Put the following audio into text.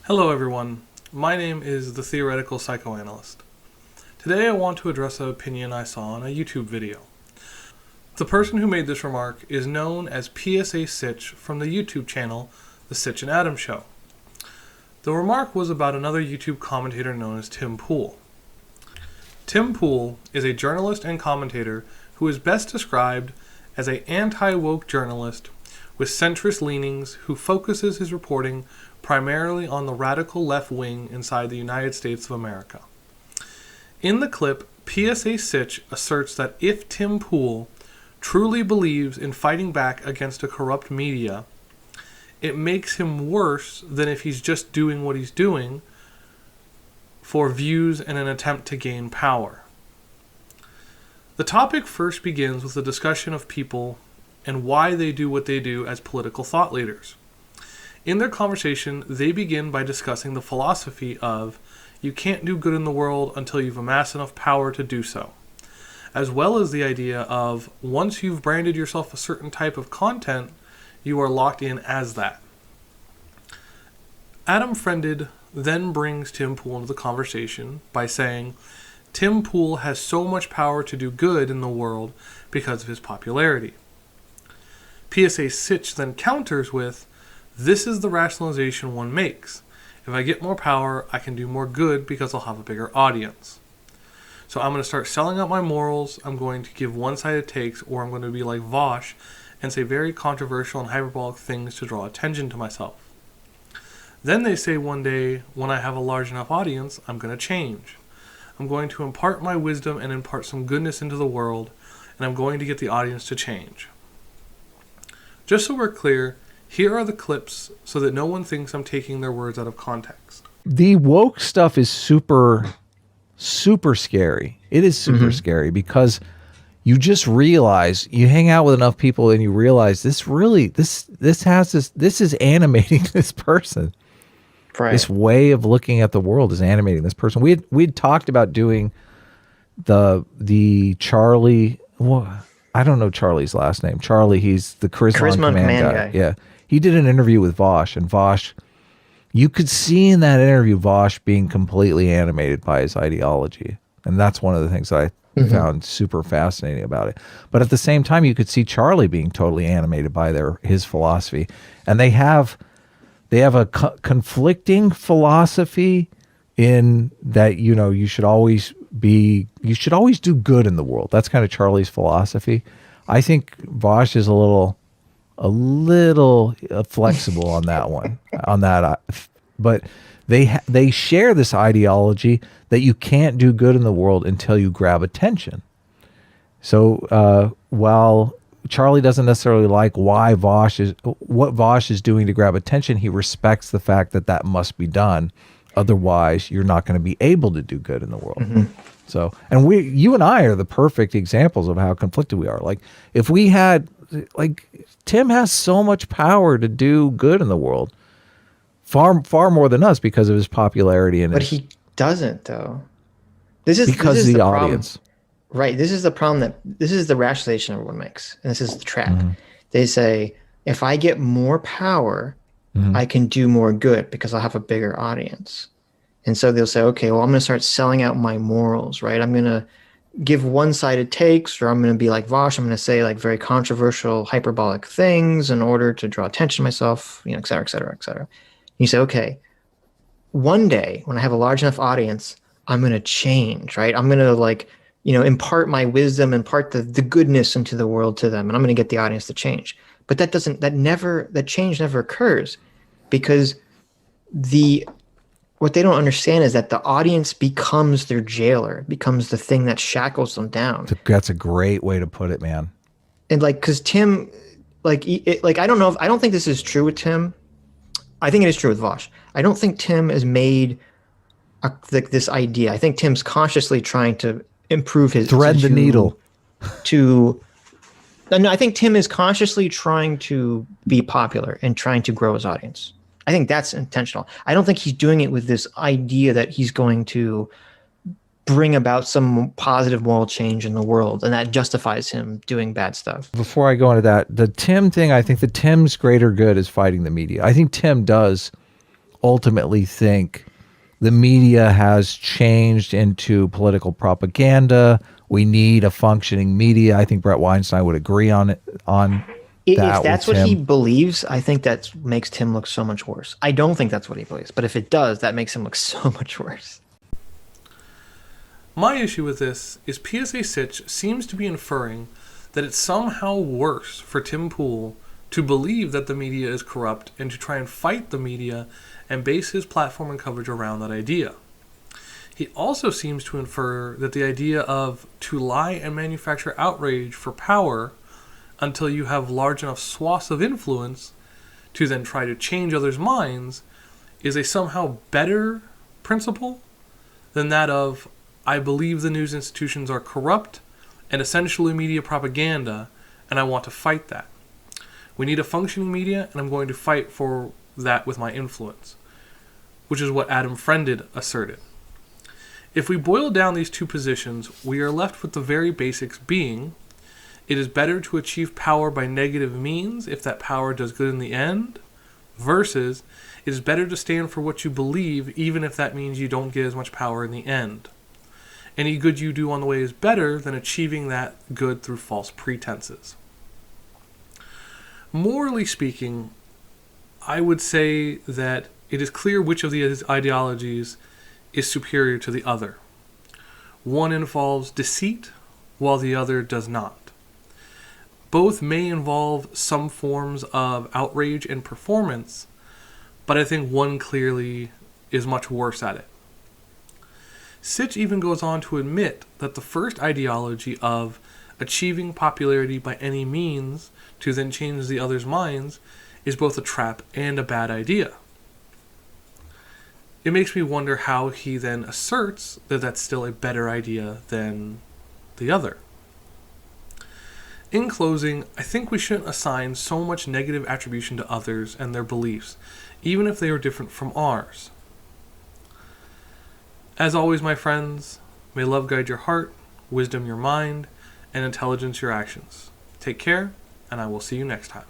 Hello everyone, my name is the Theoretical Psychoanalyst. Today I want to address an opinion I saw in a YouTube video. The person who made this remark is known as PSA Sitch from the YouTube channel The Sitch and Aadam Show. The remark was about another YouTube commentator known as Tim Pool. Tim Pool is a journalist and commentator who is best described as an anti-woke journalist with centrist leanings who focuses his reporting primarily on the radical left wing inside the United States of America. In the clip, PSA Sitch asserts that if Tim Pool truly believes in fighting back against a corrupt media, it makes him worse than if he's just doing what he's doing for views and an attempt to gain power. The topic first begins with a discussion of people and why they do what they do as political thought leaders. In their conversation, they begin by discussing the philosophy of you can't do good in the world until you've amassed enough power to do so, as well as the idea of once you've branded yourself a certain type of content, you are locked in as that. Adam Friended then brings Tim Pool into the conversation by saying Tim Pool has so much power to do good in the world because of his popularity. PSA Sitch then counters with, this is the rationalization one makes. If I get more power, I can do more good because I'll have a bigger audience. So I'm going to start selling out my morals, I'm going to give one-sided takes, or I'm going to be like Vosh and say very controversial and hyperbolic things to draw attention to myself. Then they say one day, when I have a large enough audience, I'm going to change. I'm going to impart my wisdom and impart some goodness into the world, and I'm going to get the audience to change. Just so we're clear, here are the clips so that no one thinks I'm taking their words out of context. The woke stuff is super scary. It is super scary because you just realize, you hang out with enough people and you realize this is animating this person. Right. This way of looking at the world is animating this person. We'd talked about doing the Charlie, well, I don't know Charlie's last name. Charlie, he's the Charisma on Command guy. Yeah. He did an interview with Vosh, and Vosh, you could see in that interview Vosh being completely animated by his ideology. And that's one of the things that I found super fascinating about it. But at the same time, you could see Charlie being totally animated by his philosophy. And they have a conflicting philosophy in that, you should always do good in the world. That's kind of Charlie's philosophy. I think Vosh is a little flexible on that one, but they share this ideology that you can't do good in the world until you grab attention. So while Charlie doesn't necessarily like what Vosh is doing to grab attention, he respects the fact that must be done. Otherwise, you're not going to be able to do good in the world. So, and you and I are the perfect examples of how conflicted we are. Like, if we had, Tim has so much power to do good in the world, far more than us because of his popularity. But he doesn't, though. This is the audience. Problem. Right. This is the problem this is the rationalization everyone makes. And this is the trap. They say, if I get more power, I can do more good because I'll have a bigger audience. And so they'll say, okay, well, I'm going to start selling out my morals, right? I'm going to give one-sided takes, or I'm going to be like Vosh. I'm going to say like very controversial, hyperbolic things in order to draw attention to myself, et cetera, et cetera, et cetera. And you say, okay, one day when I have a large enough audience, I'm going to change, right? I'm going to impart my wisdom, impart the goodness into the world to them, and I'm going to get the audience to change. But that change never occurs because what they don't understand is that the audience becomes their jailer, becomes the thing that shackles them down. That's a great way to put it, man. And because Tim, I don't know I don't think this is true with Tim. I think it is true with Vosh. I don't think Tim has made this idea. I think Tim's consciously trying to improve his thread the needle. No, I think Tim is consciously trying to be popular and trying to grow his audience. I think that's intentional. I don't think he's doing it with this idea that he's going to bring about some positive moral change in the world, and that justifies him doing bad stuff. Before I go into that, the Tim thing, I think the Tim's greater good is fighting the media. I think Tim does ultimately think the media has changed into political propaganda. We need a functioning media. I think Brett Weinstein would agree on it, on If that with that's what he Tim. believes, I think that makes Tim look so much worse. I don't think that's what he believes, but if it does, that makes him look so much worse. My issue with this is PSA Sitch seems to be inferring that it's somehow worse for Tim Pool to believe that the media is corrupt and to try and fight the media and base his platform and coverage around that idea. He also seems to infer that the idea of to lie and manufacture outrage for power until you have large enough swaths of influence to then try to change others' minds is a somehow better principle than that of I believe the news institutions are corrupt and essentially media propaganda, and I want to fight that. We need a functioning media, and I'm going to fight for that with my influence, which is what Adam Friended asserted. If we boil down these two positions, we are left with the very basics being, it is better to achieve power by negative means if that power does good in the end, versus it is better to stand for what you believe even if that means you don't get as much power in the end. Any good you do on the way is better than achieving that good through false pretenses. Morally speaking, I would say that it is clear which of these ideologies is superior to the other. One involves deceit, while the other does not. Both may involve some forms of outrage and performance, but I think one clearly is much worse at it. Sitch even goes on to admit that the first ideology of achieving popularity by any means to then change the other's minds is both a trap and a bad idea. It makes me wonder how he then asserts that that's still a better idea than the other. In closing, I think we shouldn't assign so much negative attribution to others and their beliefs, even if they are different from ours. As always, my friends, may love guide your heart, wisdom your mind, and intelligence your actions. Take care, and I will see you next time.